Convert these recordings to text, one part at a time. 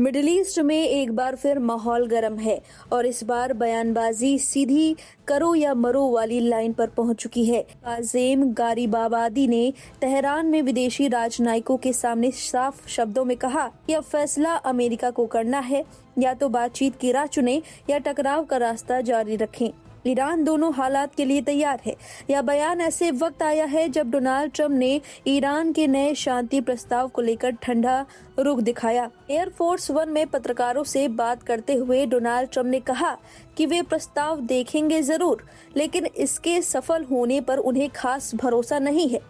Middle east में एक बार फिर माहौल गर्म है और इस बार बयानबाजी सीधी करो या मरो वाली लाइन पर पहुंच चुकी है। काज़ेम गारिबाबादी ने तेहरान में विदेशी राजनयिकों के सामने साफ शब्दों में कहा कि अब फैसला अमेरिका को करना है, या तो बातचीत की राह चुने या टकराव का रास्ता जारी रखें। ईरान दोनों हालात के लिए तैयार है। यह बयान ऐसे वक्त आया है जब डोनाल्ड ट्रंप ने ईरान के नए शांति प्रस्ताव को लेकर ठंडा रुख दिखाया। एयरफोर्स वन में पत्रकारों से बात करते हुए डोनाल्ड ट्रंप ने कहा कि वे प्रस्ताव देखेंगे जरूर, लेकिन इसके सफल होने पर उन्हें खास भरोसा नहीं है।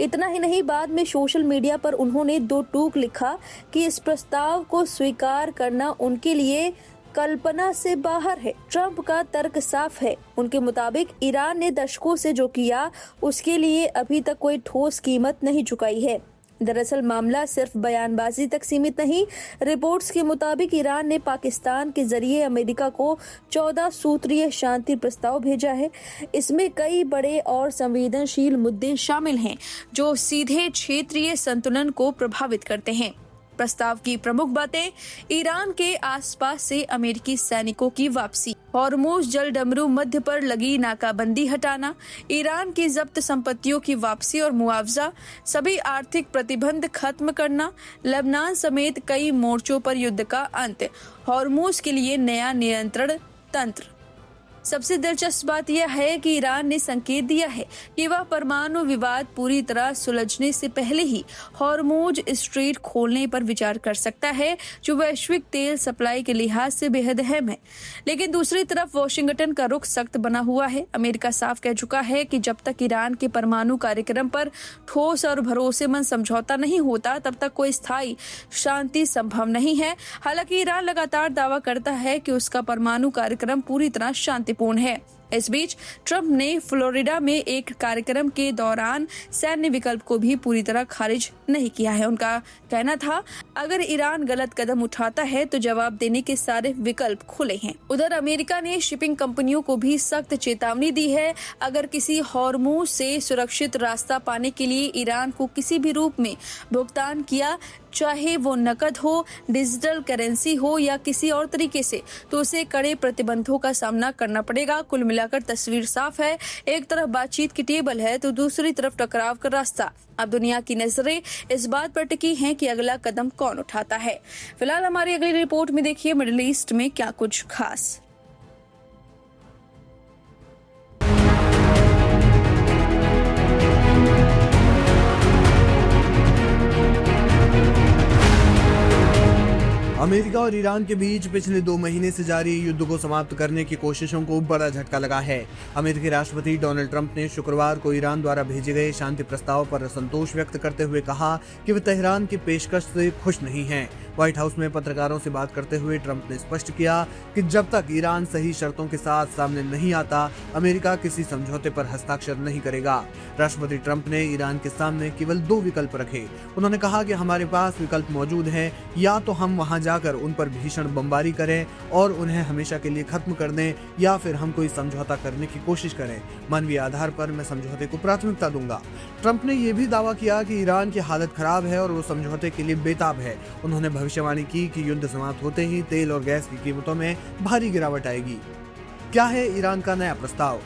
इतना ही नहीं, बाद में सोशल मीडिया पर उन्होंने दो टूक लिखा कि इस प्रस्ताव को स्वीकार करना उनके लिए कल्पना से बाहर है। ट्रंप का तर्क साफ है। उनके मुताबिक ईरान ने दशकों से जो किया उसके लिए अभी तक कोई ठोस कीमत नहीं चुकाई है। दरअसल मामला सिर्फ बयानबाजी तक सीमित नहीं। रिपोर्ट्स के मुताबिक ईरान ने पाकिस्तान के जरिए अमेरिका को 14 सूत्रीय शांति प्रस्ताव भेजा है। इसमें कई बड़े और संवेदनशील मुद्दे शामिल हैं जो सीधे क्षेत्रीय संतुलन को प्रभावित करते हैं। प्रस्ताव की प्रमुख बातें: ईरान के आसपास से अमेरिकी सैनिकों की वापसी, हॉर्मुज जल डमरू मध्य पर लगी नाकाबंदी हटाना, ईरान की जब्त संपत्तियों की वापसी और मुआवजा, सभी आर्थिक प्रतिबंध खत्म करना, लेबनान समेत कई मोर्चों पर युद्ध का अंत, हॉर्मुज के लिए नया नियंत्रण तंत्र। सबसे दिलचस्प बात यह है कि ईरान ने संकेत दिया है कि वह परमाणु विवाद पूरी तरह सुलझने से पहले ही हॉर्मुज स्ट्रेट खोलने पर विचार कर सकता है, जो वैश्विक तेल सप्लाई के लिहाज से बेहद अहम है। लेकिन दूसरी तरफ वाशिंगटन का रुख सख्त बना हुआ है। अमेरिका साफ कह चुका है कि जब तक ईरान के परमाणु कार्यक्रम पर ठोस और भरोसेमंद समझौता नहीं होता, तब तक कोई स्थायी शांति संभव नहीं है। हालांकि ईरान लगातार दावा करता है कि उसका परमाणु कार्यक्रम पूरी तरह शांतिपूर्ण है। इस बीच ट्रंप ने फ्लोरिडा में एक कार्यक्रम के दौरान सैन्य विकल्प को भी पूरी तरह खारिज नहीं किया है। उनका कहना था, अगर ईरान गलत कदम उठाता है तो जवाब देने के सारे विकल्प खुले हैं। उधर अमेरिका ने शिपिंग कंपनियों को भी सख्त चेतावनी दी है। अगर किसी हॉर्मुज से सुरक्षित रास्ता पाने के लिए ईरान को किसी भी रूप में भुगतान किया, चाहे वो नकद हो, डिजिटल करेंसी हो या किसी और तरीके से, तो उसे कड़े प्रतिबंधों का सामना करना पड़ेगा। कुल मिलाकर तस्वीर साफ है। एक तरफ बातचीत की टेबल है तो दूसरी तरफ टकराव का रास्ता। अब दुनिया की नजरें इस बात पर टिकी हैं कि अगला कदम कौन उठाता है। फिलहाल हमारी अगली रिपोर्ट में देखिए मिडिल ईस्ट में क्या कुछ खास। अमेरिका और ईरान के बीच पिछले 2 महीने से जारी युद्ध को समाप्त करने की कोशिशों को बड़ा झटका लगा है। अमेरिकी राष्ट्रपति डोनाल्ड ट्रंप ने शुक्रवार को ईरान द्वारा भेजे गए शांति प्रस्ताव पर असंतोष व्यक्त करते हुए कहा कि वे तेहरान की पेशकश से खुश नहीं हैं। व्हाइट हाउस में पत्रकारों से बात करते हुए ट्रंप ने स्पष्ट किया कि जब तक ईरान सही शर्तों के साथ सामने नहीं आता, अमेरिका किसी समझौते पर हस्ताक्षर नहीं करेगा। राष्ट्रपति ट्रंप ने ईरान के सामने केवल 2 विकल्प रखे। उन्होंने कहा कि हमारे पास विकल्प मौजूद हैं, या तो हम वहां जाकर उन पर भीषण बमबारी करें और उन्हें हमेशा के लिए खत्म कर दें, या फिर हम कोई समझौता करने की कोशिश करें। मानवीय आधार पर मैं समझौते को प्राथमिकता दूंगा। ट्रंप ने यह भी दावा किया कि ईरान की हालत खराब है और वो समझौते के लिए बेताब है। उन्होंने भविष्यवाणी की कि युद्ध समाप्त होते ही तेल और गैस की कीमतों में भारी गिरावट आएगी। क्या है ईरान का नया प्रस्ताव?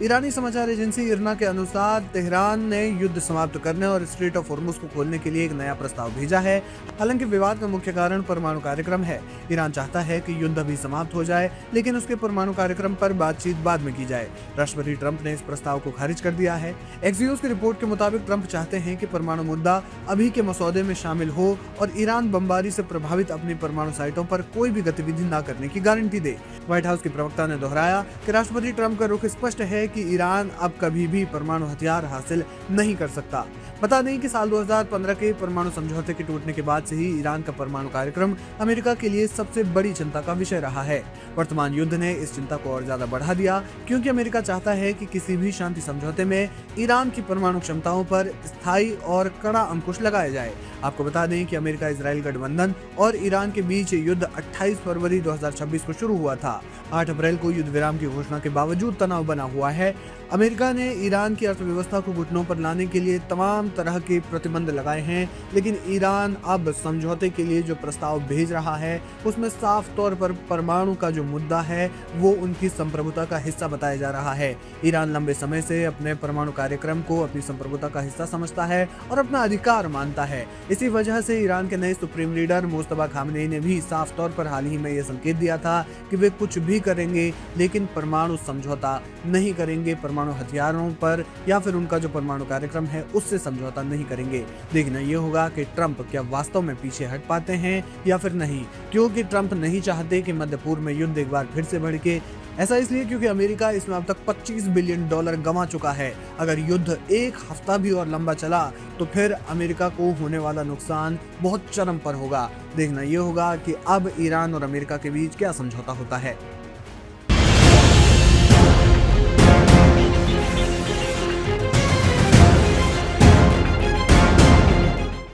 ईरानी समाचार एजेंसी इरना के अनुसार तेहरान ने युद्ध समाप्त करने और स्ट्रेट ऑफ हॉर्मुज को खोलने के लिए एक नया प्रस्ताव भेजा है। हालांकि विवाद का मुख्य कारण परमाणु कार्यक्रम है। ईरान चाहता है कि युद्ध अभी समाप्त हो जाए, लेकिन उसके परमाणु कार्यक्रम पर बातचीत बाद में की जाए। राष्ट्रपति ट्रंप ने इस प्रस्ताव को खारिज कर दिया है। एक्सियोस की रिपोर्ट के मुताबिक ट्रंप चाहते हैं कि परमाणु मुद्दा अभी के मसौदे में शामिल हो और ईरान बमबारी से प्रभावित अपनी परमाणु साइटों पर कोई भी गतिविधि न करने की गारंटी दे। व्हाइट हाउस की प्रवक्ता ने दोहराया कि राष्ट्रपति ट्रंप का रुख स्पष्ट है कि ईरान अब कभी भी परमाणु हथियार हासिल नहीं कर सकता। बता दें कि साल 2015 के परमाणु समझौते के टूटने के बाद से ही ईरान का परमाणु कार्यक्रम अमेरिका के लिए सबसे बड़ी चिंता का विषय रहा है। वर्तमान युद्ध ने इस चिंता को और ज्यादा बढ़ा दिया, क्योंकि अमेरिका चाहता है कि किसी भी शांति समझौते में ईरान की परमाणु क्षमताओं पर स्थायी और कड़ा अंकुश लगाया जाए। आपको बता दें कि अमेरिका इजराइल गठबंधन और ईरान के बीच युद्ध 28 फरवरी 2026 को शुरू हुआ था। 8 अप्रैल को युद्ध विराम की घोषणा के बावजूद तनाव बना हुआ है। अमेरिका ने ईरान की अर्थव्यवस्था को घुटनों पर लाने के लिए तमाम तरह के प्रतिबंध लगाए हैं, लेकिन ईरान अब समझौते के लिए जो प्रस्ताव भेज रहा है उसमें साफ तौर पर परमाणु का जो मुद्दा है वो उनकी संप्रभुता का हिस्सा बताया जा रहा है। ईरान लंबे समय से अपने परमाणु कार्यक्रम को अपनी संप्रभुता का हिस्सा समझता है और अपना अधिकार मानता है। इसी वजह से ईरान के नए सुप्रीम लीडर मुस्तफा खामनेई ने भी साफ तौर पर हाल ही में यह संकेत दिया था कि वे कुछ भी करेंगे लेकिन परमाणु समझौता नहीं करेंगे, परमाणु हथियारों पर या फिर उनका जो परमाणु कार्यक्रम है उससे समझौता नहीं करेंगे। देखना यह होगा कि ट्रंप क्या वास्तव में पीछे हट पाते हैं या फिर नहीं, क्योंकि ट्रंप नहीं चाहते कि मध्य पूर्व में युद्ध एक बार फिर से भड़के। ऐसा इसलिए क्योंकि अमेरिका इसमें अब तक $25 बिलियन गंवा चुका है। अगर युद्ध एक हफ्ता भी और लंबा चला तो फिर अमेरिका को होने वाला नुकसान बहुत चरम पर होगा। देखना यह होगा कि अब ईरान और अमेरिका के बीच क्या समझौता होता है।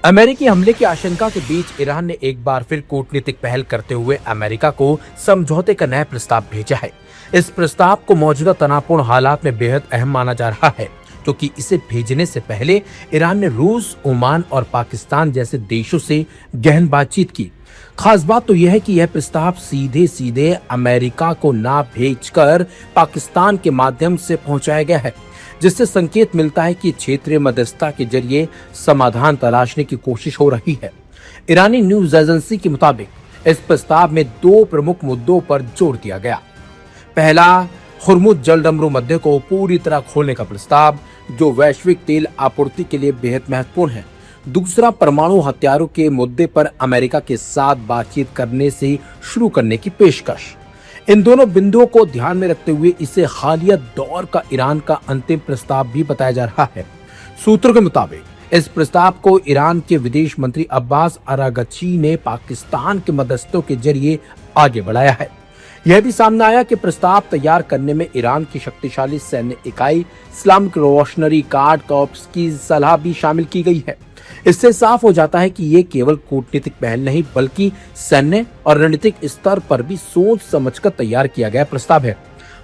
अमेरिकी हमले की आशंका के बीच ईरान ने एक बार फिर कूटनीतिक पहल करते हुए अमेरिका को समझौते का नया प्रस्ताव भेजा है। इस प्रस्ताव को मौजूदा तनावपूर्ण हालात में बेहद अहम माना जा रहा है, क्योंकि इसे भेजने से पहले ईरान ने रूस, ओमान और पाकिस्तान जैसे देशों से गहन बातचीत की। खास बात तो यह है कि यह प्रस्ताव सीधे सीधे अमेरिका को ना भेजकर पाकिस्तान के माध्यम से पहुंचाया गया है, जिससे संकेत मिलता है कि क्षेत्रीय मध्यस्थता के जरिए समाधान तलाशने की कोशिश हो रही है। ईरानी न्यूज एजेंसी के मुताबिक इस प्रस्ताव में 2 प्रमुख मुद्दों पर जोर दिया गया। पहला, हुर्मुज जलडमरू मध्य को पूरी तरह खोलने का प्रस्ताव, जो वैश्विक तेल आपूर्ति के लिए बेहद महत्वपूर्ण है। दूसरा, परमाणु हथियारों के मुद्दे पर अमेरिका के साथ बातचीत करने से शुरू करने की पेशकश। इन दोनों बिंदुओं को ध्यान में रखते हुए इसे हालिया दौर का ईरान का अंतिम प्रस्ताव भी बताया जा रहा है। सूत्रों के मुताबिक इस प्रस्ताव को ईरान के विदेश मंत्री अब्बास अरागची ने पाकिस्तान के मध्यस्थों के जरिए आगे बढ़ाया है। यह भी सामने आया कि प्रस्ताव तैयार करने में ईरान की शक्तिशाली सैन्य इकाई इस्लामिक रिवॉल्यूशनरी गार्ड कॉर्प्स की सलाह भी शामिल की गई है। इससे साफ हो जाता है कि ये केवल कूटनीतिक पहल नहीं, बल्कि सैन्य और रणनीतिक स्तर पर भी सोच समझकर तैयार किया गया प्रस्ताव है।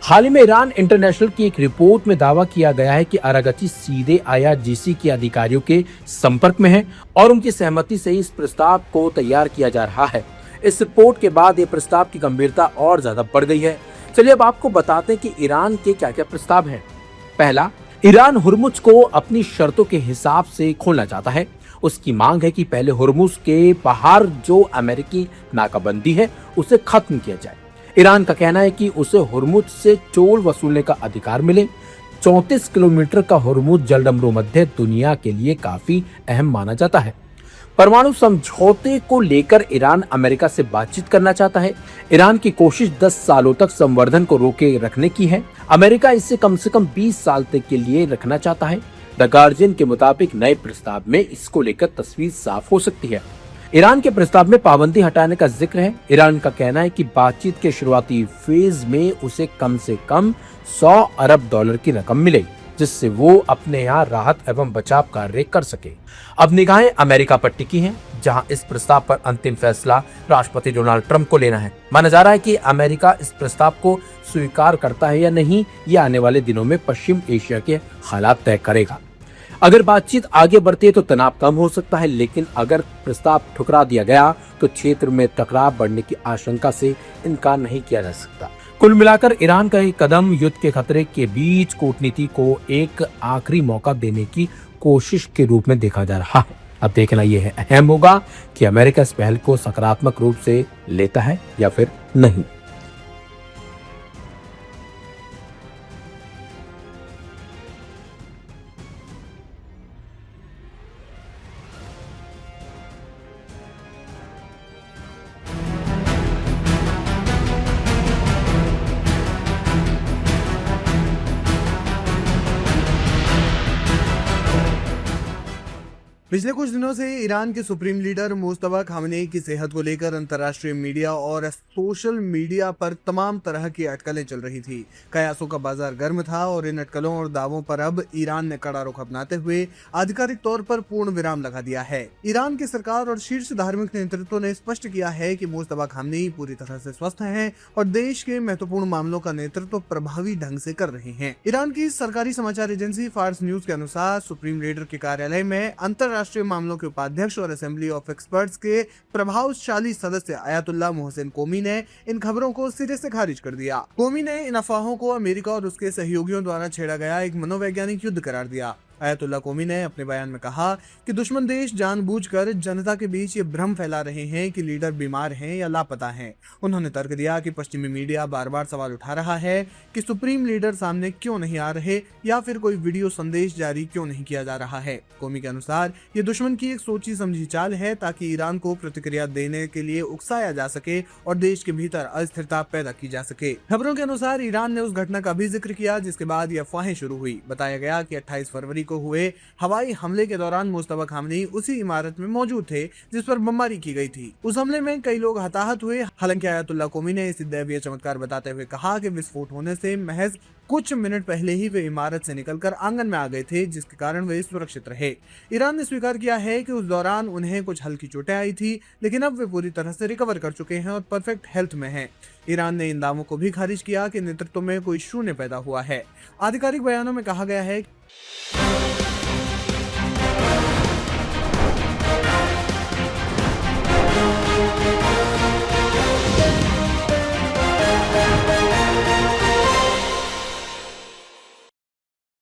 हाल ही में ईरान इंटरनेशनल की एक रिपोर्ट में दावा किया गया है कि अरागची सीधे IRGC के अधिकारियों के संपर्क में है और उनकी सहमति से इस प्रस्ताव को तैयार किया जा रहा है। इस रिपोर्ट के बाद ये प्रस्ताव की गंभीरता और ज्यादा बढ़ गई है। चलिए अब आपको बताते हैं कि ईरान के क्या क्या प्रस्ताव हैं। पहला, ईरान हुर्मुज को अपनी शर्तों के हिसाब से खोलना चाहता है। उसकी मांग है कि पहले हुर्मुज के बाहर जो अमेरिकी नाकाबंदी है उसे खत्म किया जाए। ईरान का कहना है कि उसे हुर्मुज से टोल वसूलने का अधिकार मिले। 34 किलोमीटर का हुर्मुज जलडमरू मध्य दुनिया के लिए काफी अहम माना जाता है। परमाणु समझौते को लेकर ईरान अमेरिका से बातचीत करना चाहता है। ईरान की कोशिश 10 सालों तक संवर्धन को रोके रखने की है। अमेरिका इसे कम से कम 20 साल तक के लिए रखना चाहता है। द गार्जियन के मुताबिक नए प्रस्ताव में इसको लेकर तस्वीर साफ हो सकती है। ईरान के प्रस्ताव में पाबंदी हटाने का जिक्र है। ईरान का कहना है कि बातचीत के शुरुआती फेज में उसे कम से कम $100 अरब की रकम मिलेगी, जिससे वो अपने यहाँ राहत एवं बचाव कार्य कर सके। अब निगाहें अमेरिका पर टिकी हैं, जहां इस प्रस्ताव पर अंतिम फैसला राष्ट्रपति डोनाल्ड ट्रंप को लेना है। माना जा रहा है कि अमेरिका इस प्रस्ताव को स्वीकार करता है या नहीं, ये आने वाले दिनों में पश्चिम एशिया के हालात तय करेगा। अगर बातचीत आगे बढ़ती है तो तनाव कम हो सकता है, लेकिन अगर प्रस्ताव ठुकरा दिया गया तो क्षेत्र में टकराव बढ़ने की आशंका से इनकार नहीं किया जा सकता। कुल मिलाकर ईरान का ये कदम युद्ध के खतरे के बीच कूटनीति को एक आखिरी मौका देने की कोशिश के रूप में देखा जा रहा है। अब देखना यह अहम होगा कि अमेरिका इस पहल को सकारात्मक रूप से लेता है या फिर नहीं। पिछले कुछ दिनों से ईरान के सुप्रीम लीडर मुस्तफा खामनेई की सेहत को लेकर अंतर्राष्ट्रीय मीडिया और सोशल मीडिया पर तमाम तरह की अटकलें चल रही थी। कयासों का बाजार गर्म था और इन अटकलों और दावों पर अब ईरान ने कड़ा रुख अपनाते हुए आधिकारिक तौर पर पूर्ण विराम लगा दिया है। ईरान की सरकार और शीर्ष धार्मिक नेतृत्व ने स्पष्ट किया है कि मुस्तफा खामनेई पूरी तरह से स्वस्थ हैं और देश के महत्वपूर्ण मामलों का नेतृत्व प्रभावी ढंग से कर रहे हैं। ईरान की सरकारी समाचार एजेंसी फार्स न्यूज के अनुसार सुप्रीम लीडर के कार्यालय में अंतर्राष्ट्रीय मामलों के उपाध्यक्ष और असेंबली ऑफ एक्सपर्ट्स के प्रभावशाली सदस्य आयतुल्लाह मोहसिन कोमी ने इन खबरों को सिरे से खारिज कर दिया। कोमी ने इन अफवाहों को अमेरिका और उसके सहयोगियों द्वारा छेड़ा गया एक मनोवैज्ञानिक युद्ध करार दिया। आयतुल्लाह कोमी ने अपने बयान में कहा कि दुश्मन देश जानबूझकर जनता के बीच ये भ्रम फैला रहे हैं कि लीडर बीमार हैं या लापता हैं। उन्होंने तर्क दिया कि पश्चिमी मीडिया बार बार सवाल उठा रहा है कि सुप्रीम लीडर सामने क्यों नहीं आ रहे या फिर कोई वीडियो संदेश जारी क्यों नहीं किया जा रहा है। कोमी के अनुसार ये दुश्मन की एक सोची समझी चाल है ताकि ईरान को प्रतिक्रिया देने के लिए उकसाया जा सके और देश के भीतर अस्थिरता पैदा की जा सके। खबरों के अनुसार ईरान ने उस घटना का भी जिक्र किया जिसके बाद ये अफवाहें शुरू हुई। बताया गया कि 28 फरवरी को हुए हवाई हमले के दौरान मुस्तफा खामनेई उसी इमारत में मौजूद थे जिस पर बमबारी की गई थी। उस हमले में कई लोग हताहत हुए। हालांकि आयतुल्लाह कोमी ने इसे दैवीय चमत्कार बताते हुए कहा कि विस्फोट होने से महज कुछ मिनट पहले ही वे इमारत से निकलकर आंगन में आ गए थे जिसके कारण वे सुरक्षित रहे। ईरान ने स्वीकार किया है कि उस दौरान उन्हें कुछ हल्की चोटें आई थी लेकिन अब वे पूरी तरह से रिकवर कर चुके हैं और परफेक्ट हेल्थ में हैं। ईरान ने इन दावों को भी खारिज किया कि नेतृत्व में कोई शून्य पैदा हुआ है। आधिकारिक बयानों में कहा गया है